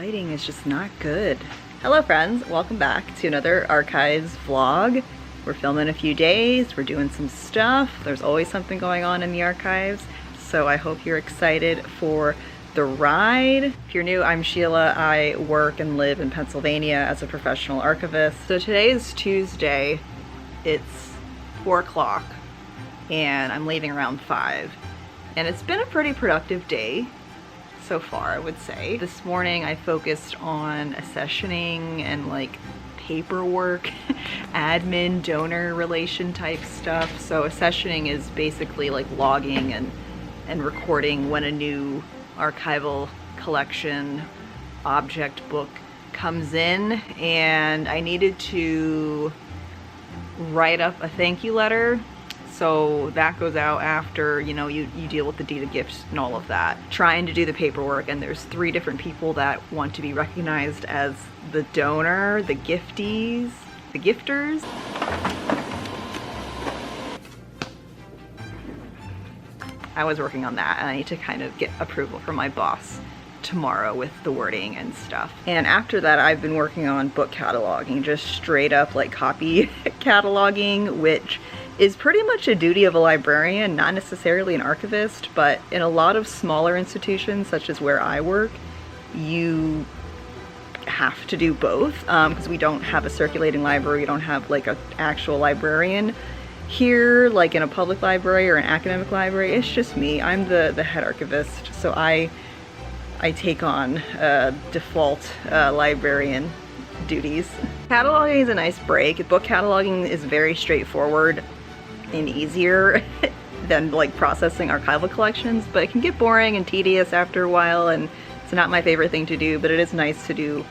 lighting is just not good. Hello friends, welcome back to another Archives vlog. We're filming a few days, we're doing some stuff. There's always something going on in the archives, so I hope you're excited for the ride. If you're new, I'm Sheila. I work and live in Pennsylvania as a professional archivist. So today is Tuesday, it's 4 o'clock, and I'm leaving around 5. And it's been a pretty productive day so far, I would say. This morning I focused on accessioning and like paperwork, admin, donor relation type stuff. So accessioning is basically like logging and recording when a new archival collection object book comes in, and I needed to write up a thank you letter. So that goes out after, you know, you deal with the deed of gift and all of that. Trying to do the paperwork, and there's 3 different people that want to be recognized as the donor, the giftees, the gifters. I was working on that, and I need to kind of get approval from my boss tomorrow with the wording and stuff. And after that, I've been working on book cataloging, just straight up like copy cataloging, which is pretty much a duty of a librarian, not necessarily an archivist, but in a lot of smaller institutions, such as where I work, you have to do both because we don't have a circulating library, we don't have like an actual librarian. Here, like in a public library or an academic library, it's just me. I'm the head archivist, so I take on default librarian duties. Cataloging is a nice break. Book cataloging is very straightforward and easier than like processing archival collections, but it can get boring and tedious after a while, and it's not my favorite thing to do, but it is nice to do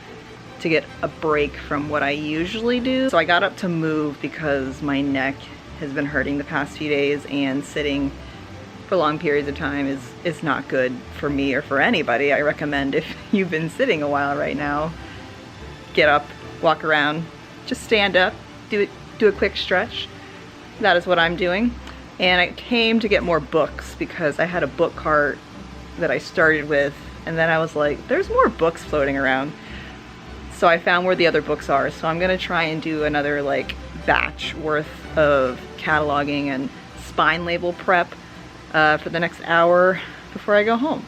to get a break from what I usually do. So I got up to move because my neck has been hurting the past few days, and sitting for long periods of time is not good for me or for anybody. I recommend, if you've been sitting a while right now, get up, walk around, just stand up, do a quick stretch. That is what I'm doing. And I came to get more books because I had a book cart that I started with, and then I was like, there's more books floating around. So I found where the other books are. So I'm gonna try and do another like batch worth of cataloging and spine label prep for the next hour before I go home.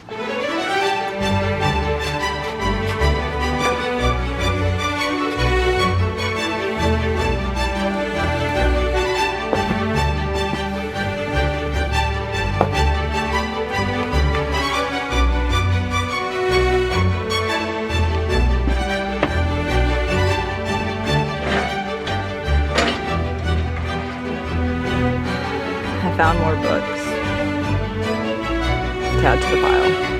I found more books to add to the pile.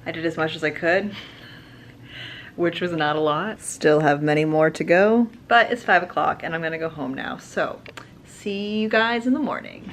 I did as much as I could, which was not a lot. Still have many more to go, but it's 5 o'clock and I'm gonna go home now. So see you guys in the morning.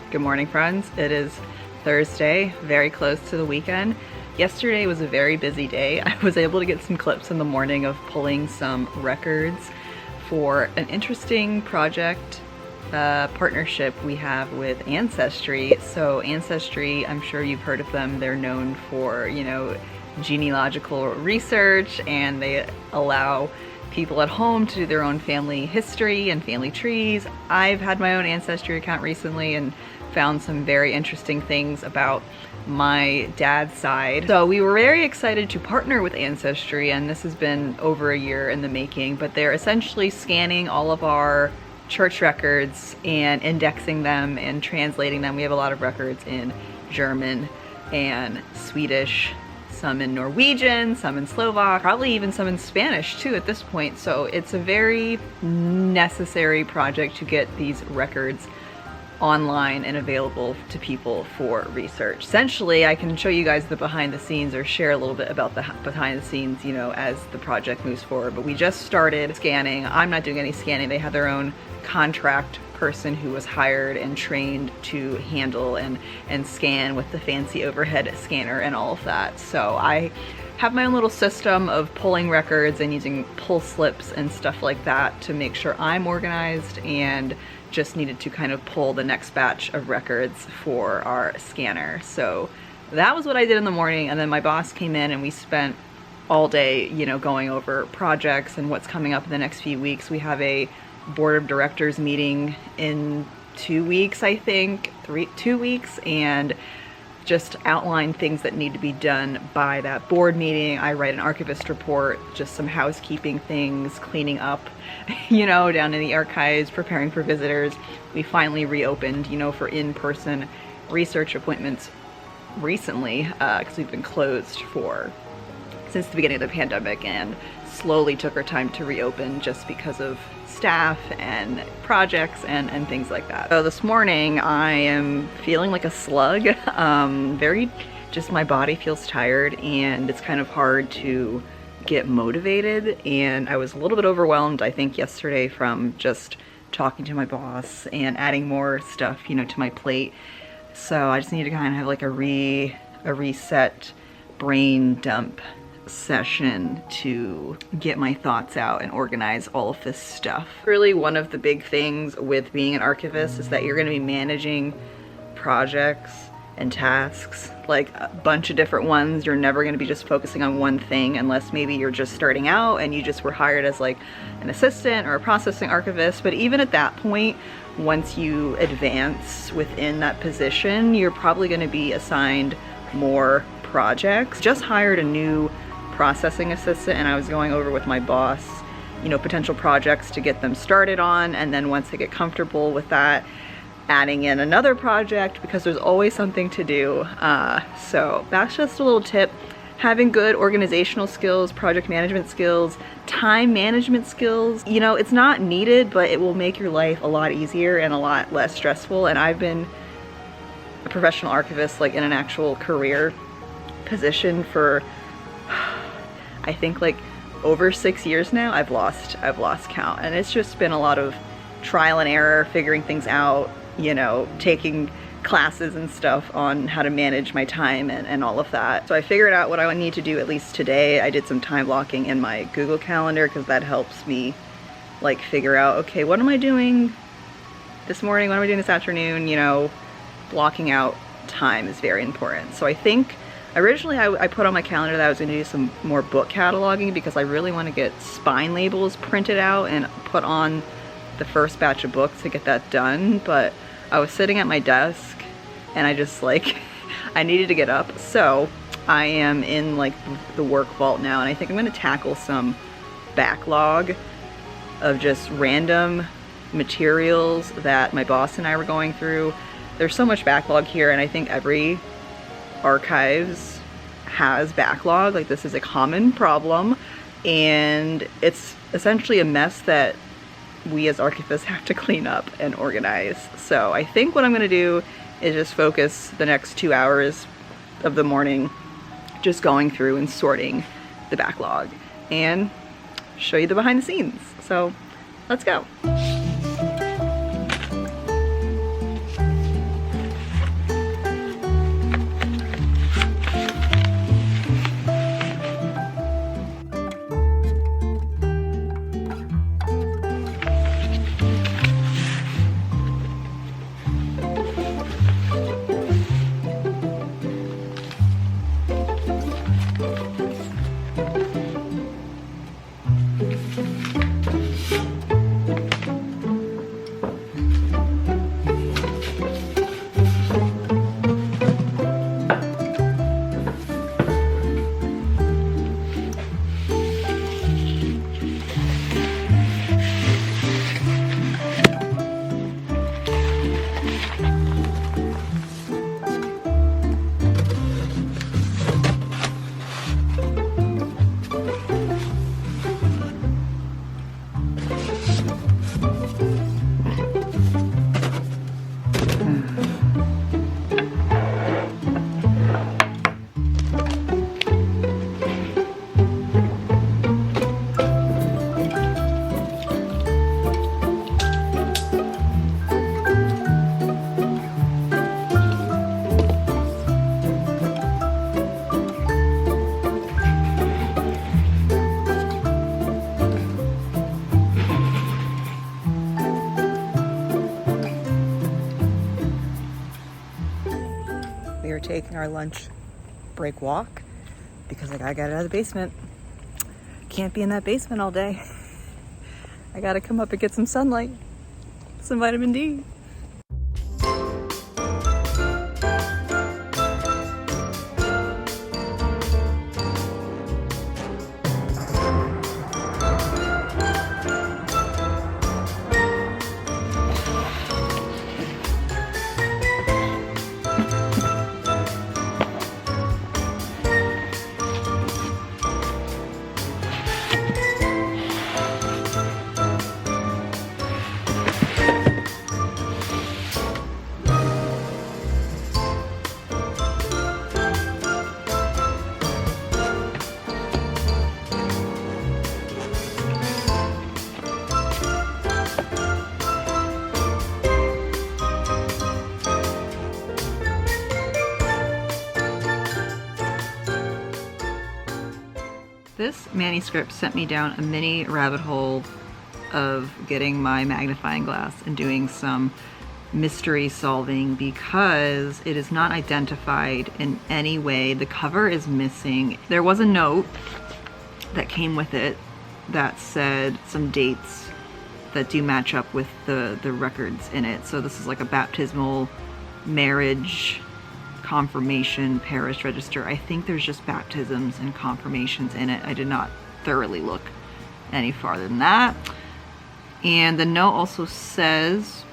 Good morning, friends. It is Thursday, very close to the weekend. Yesterday was a very busy day. I was able to get some clips in the morning of pulling some records for an interesting project partnership we have with Ancestry. So Ancestry, I'm sure you've heard of them. They're known for, you know, genealogical research, and they allow people at home to do their own family history and family trees. I've had my own Ancestry account recently and found some very interesting things about my dad's side. So we were very excited to partner with Ancestry, and this has been over a year in the making, but they're essentially scanning all of our church records and indexing them and translating them. We have a lot of records in German and Swedish, some in Norwegian, some in Slovak, probably even some in Spanish too at this point. So it's a very necessary project to get these records online and available to people for research. Essentially, I can show you guys the behind the scenes or share a little bit about the behind the scenes, you know, as the project moves forward. But we just started scanning. I'm not doing any scanning. They have their own contract person who was hired and trained to handle and scan with the fancy overhead scanner and all of that. So I have my own little system of pulling records and using pull slips and stuff like that to make sure I'm organized, and just needed to kind of pull the next batch of records for our scanner. So that was what I did in the morning, and then my boss came in and we spent all day, you know, going over projects and what's coming up in the next few weeks. We have a board of directors meeting in 2 weeks, I think, 2 weeks, and just outline things that need to be done by that board meeting. I write an archivist report, just some housekeeping things, cleaning up, you know, down in the archives, preparing for visitors. We finally reopened, you know, for in-person research appointments recently, because we've been closed since the beginning of the pandemic, and slowly took our time to reopen just because of staff and projects and things like that. So this morning I am feeling like a slug. Just my body feels tired, and it's kind of hard to get motivated, and I was a little bit overwhelmed, I think, yesterday from just talking to my boss and adding more stuff, you know, to my plate. So I just need to kind of have like a reset brain dump session to get my thoughts out and organize all of this stuff. Really, one of the big things with being an archivist is that you're going to be managing projects and tasks, like a bunch of different ones. You're never going to be just focusing on one thing, unless maybe you're just starting out and you just were hired as like an assistant or a processing archivist. But even at that point, once you advance within that position, you're probably going to be assigned more projects. Just hired a new processing assistant, and I was going over with my boss, you know, potential projects to get them started on, and then once they get comfortable with that, adding in another project, because there's always something to do. So that's just a little tip. Having good organizational skills, project management skills, time management skills, you know, it's not needed, but it will make your life a lot easier and a lot less stressful. And I've been a professional archivist, like in an actual career position for I think like over 6 years now. I've lost count, and it's just been a lot of trial and error, figuring things out, you know, taking classes and stuff on how to manage my time and all of that. So I figured out what I would need to do at least today. I did some time blocking in my Google Calendar, because that helps me like figure out, okay, what am I doing this morning, what am I doing this afternoon? You know, blocking out time is very important. So I think originally I put on my calendar that I was going to do some more book cataloging, because I really want to get spine labels printed out and put on the first batch of books to get that done. But I was sitting at my desk and I just like, I needed to get up. So I am in like the work vault now, and I think I'm going to tackle some backlog of just random materials that my boss and I were going through. There's so much backlog here, and I think every archives has backlog. Like, this is a common problem, and it's essentially a mess that we as archivists have to clean up and organize. So I think what I'm going to do is just focus the next 2 hours of the morning just going through and sorting the backlog and show you the behind the scenes. So let's go. We are taking our lunch break walk because I gotta get out of the basement. Can't be in that basement all day. I gotta come up and get some sunlight, some vitamin D. This manuscript sent me down a mini rabbit hole of getting my magnifying glass and doing some mystery solving because it is not identified in any way. The cover is missing. There was a note that came with it that said some dates that do match up with the records in it. So this is like a baptismal, marriage, confirmation, parish register. I think there's just baptisms and confirmations in it. I did not thoroughly look any farther than that. And the note also says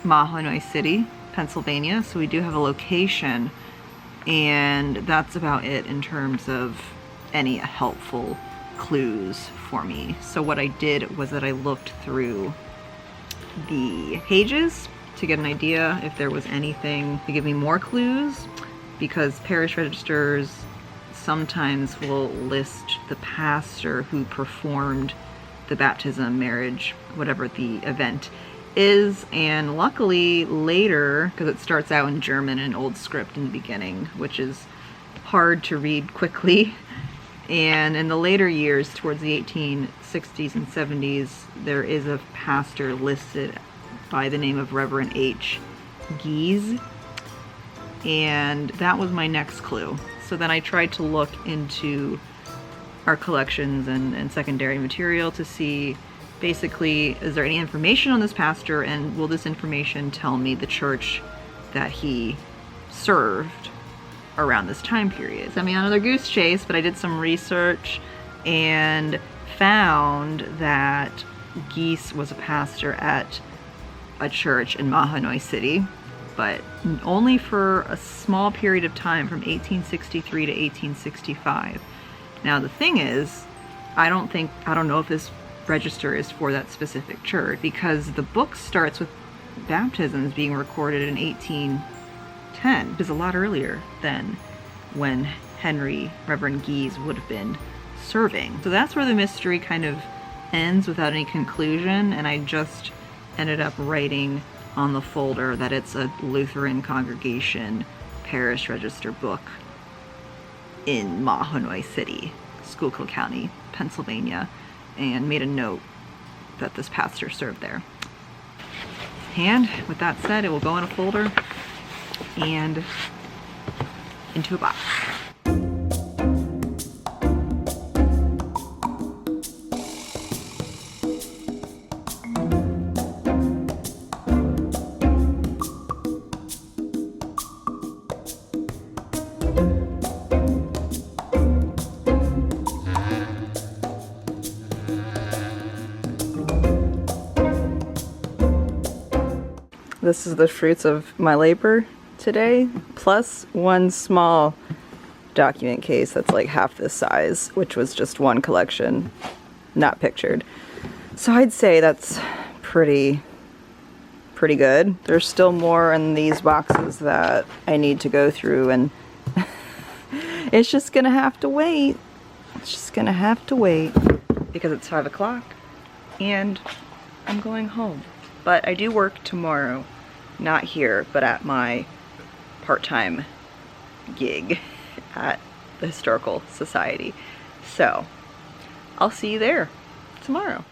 Mahanoy City, Pennsylvania. So we do have a location, and that's about it in terms of any helpful clues for me. So what I did was that I looked through the pages to get an idea if there was anything to give me more clues, because parish registers sometimes will list the pastor who performed the baptism, marriage, whatever the event is. And luckily later, because it starts out in German and old script in the beginning, which is hard to read quickly, and in the later years towards the 1860s and 70s, there is a pastor listed by the name of Reverend H. Gies, and that was my next clue. So then I tried to look into our collections and secondary material to see basically, is there any information on this pastor, and will this information tell me the church that he served around this time period? Sent me on another goose chase, but I did some research and found that Gies was a pastor at a church in Mahanoy City, but only for a small period of time from 1863 to 1865. Now the thing is, I don't know if this register is for that specific church, because the book starts with baptisms being recorded in 1810. It was a lot earlier than when Reverend Gies would have been serving. So that's where the mystery kind of ends without any conclusion, and I just ended up writing on the folder that it's a Lutheran congregation parish register book in Mahanoy City, Schuylkill County, Pennsylvania, and made a note that this pastor served there. And with that said, it will go in a folder and into a box. This is the fruits of my labor today, plus one small document case that's like half this size, which was just one collection, not pictured. So I'd say that's pretty good. There's still more in these boxes that I need to go through, and it's just gonna have to wait. It's just gonna have to wait because it's 5 o'clock and I'm going home. But I do work tomorrow, not here, but at my part-time gig at the Historical Society. So I'll see you there tomorrow.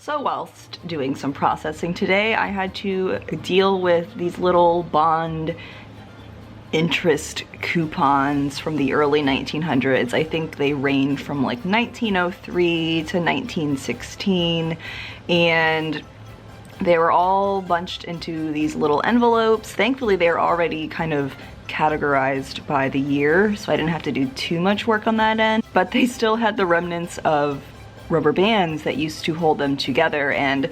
So whilst doing some processing today, I had to deal with these little bond interest coupons from the early 1900s. I think they range from like 1903 to 1916, and they were all bunched into these little envelopes. Thankfully, they were already kind of categorized by the year, so I didn't have to do too much work on that end, but they still had the remnants of rubber bands that used to hold them together. And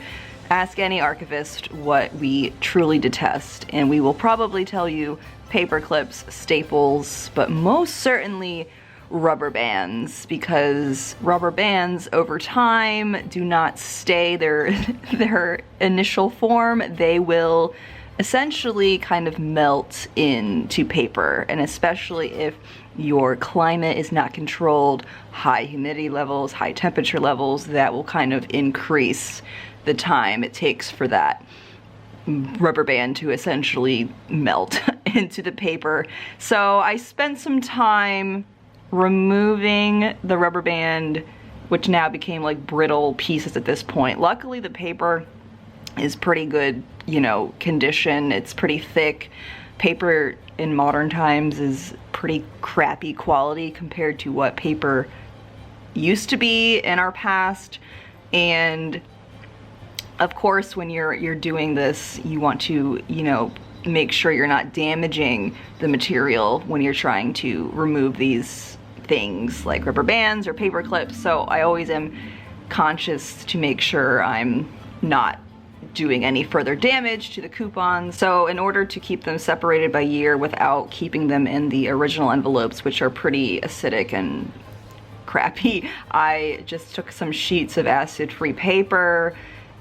ask any archivist what we truly detest, and we will probably tell you paper clips, staples, but most certainly rubber bands, because rubber bands over time do not stay their initial form. They will essentially kind of melt into paper, and especially if your climate is not controlled, high humidity levels, high temperature levels, that will kind of increase the time it takes for that rubber band to essentially melt into the paper. So I spent some time removing the rubber band, which now became like brittle pieces at this point. Luckily the paper is pretty good, you know, condition. It's pretty thick. Paper in modern times is pretty crappy quality compared to what paper used to be in our past. And of course, when you're doing this, you want to, you know, make sure you're not damaging the material when you're trying to remove these things like rubber bands or paper clips. So I always am conscious to make sure I'm not doing any further damage to the coupons. So in order to keep them separated by year without keeping them in the original envelopes, which are pretty acidic and crappy, I just took some sheets of acid-free paper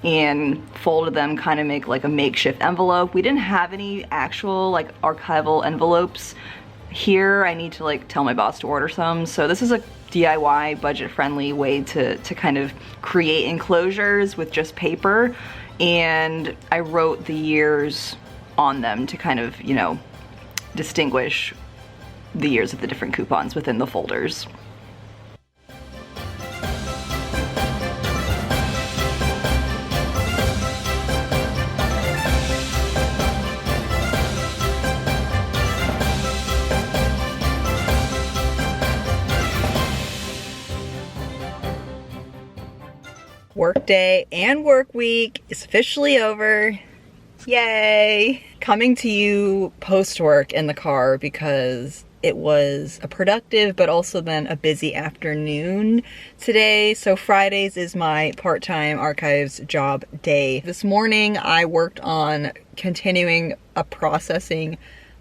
and folded them, kind of make like a makeshift envelope. We didn't have any actual like archival envelopes here. I need to like tell my boss to order some. So this is a DIY budget-friendly way to kind of create enclosures with just paper. And I wrote the years on them to kind of, you know, distinguish the years of the different coupons within the folders. Work day and work week is officially over. Yay! Coming to you post-work in the car because it was a productive but also then a busy afternoon today. So Fridays is my part-time archives job day. This morning I worked on continuing a processing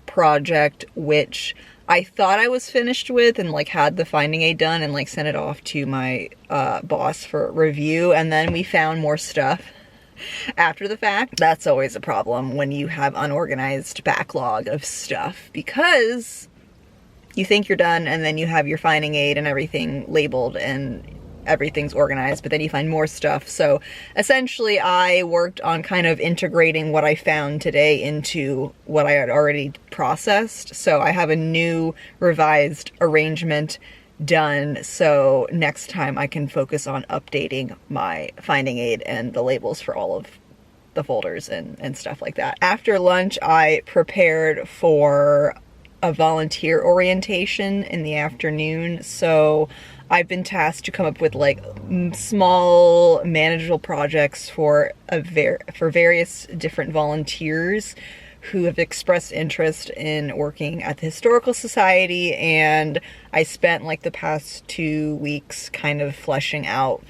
project which I thought I was finished with and like had the finding aid done and like sent it off to my boss for review, and then we found more stuff after the fact. That's always a problem when you have unorganized backlog of stuff, because you think you're done and then you have your finding aid and everything labeled and everything's organized, but then you find more stuff. So essentially I worked on kind of integrating what I found today into what I had already processed. So I have a new revised arrangement done, so next time I can focus on updating my finding aid and the labels for all of the folders and stuff like that. After lunch, I prepared for a volunteer orientation in the afternoon. So I've been tasked to come up with like small manageable projects for various different volunteers who have expressed interest in working at the Historical Society, and I spent like the past 2 weeks kind of fleshing out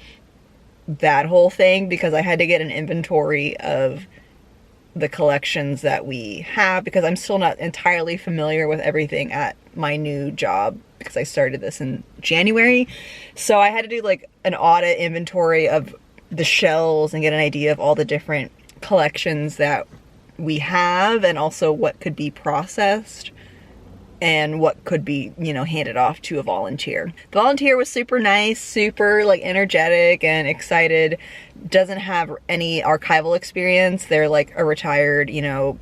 that whole thing because I had to get an inventory of the collections that we have because I'm still not entirely familiar with everything at my new job because I started this in January. So I had to do like an audit inventory of the shelves and get an idea of all the different collections that we have and also what could be processed and what could be, you know, handed off to a volunteer. The volunteer was super nice, super like energetic and excited. Doesn't have any archival experience. They're like a retired, you know,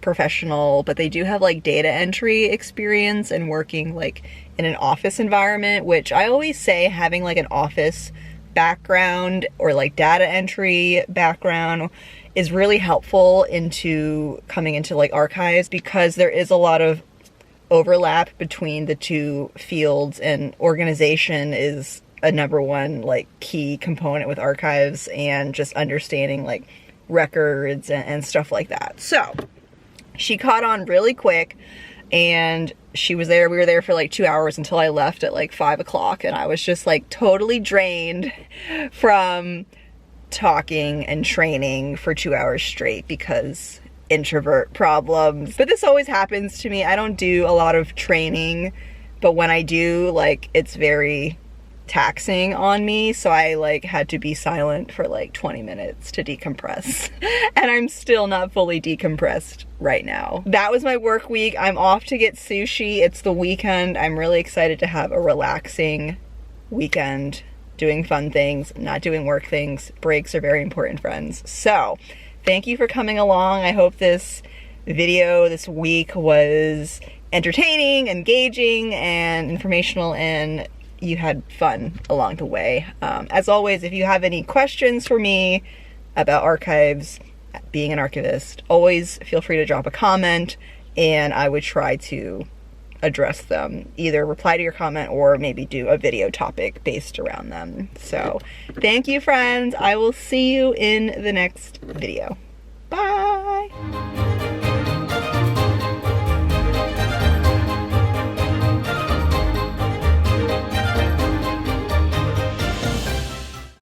professional, but they do have like data entry experience and working like in an office environment, which I always say having like an office background or like data entry background is really helpful into coming into like archives because there is a lot of overlap between the two fields, and organization is a number one like key component with archives and just understanding like records and stuff like that. So she caught on really quick and she was there. We were there for like 2 hours until I left at like 5 o'clock, and I was just like totally drained from talking and training for 2 hours straight because introvert problems. But this always happens to me. I don't do a lot of training, but when I do, like, it's very taxing on me, so I like had to be silent for like 20 minutes to decompress and I'm still not fully decompressed right now. That was my work week. I'm off to get sushi. It's the weekend. I'm really excited to have a relaxing weekend, doing fun things, not doing work things. Breaks are very important, friends. So thank you for coming along. I hope this video this week was entertaining, engaging, and informational, and you had fun along the way. As always, if you have any questions for me about archives, being an archivist, always feel free to drop a comment and I would try to address them, either reply to your comment or maybe do a video topic based around them. So thank you, friends. I will see you in the next video.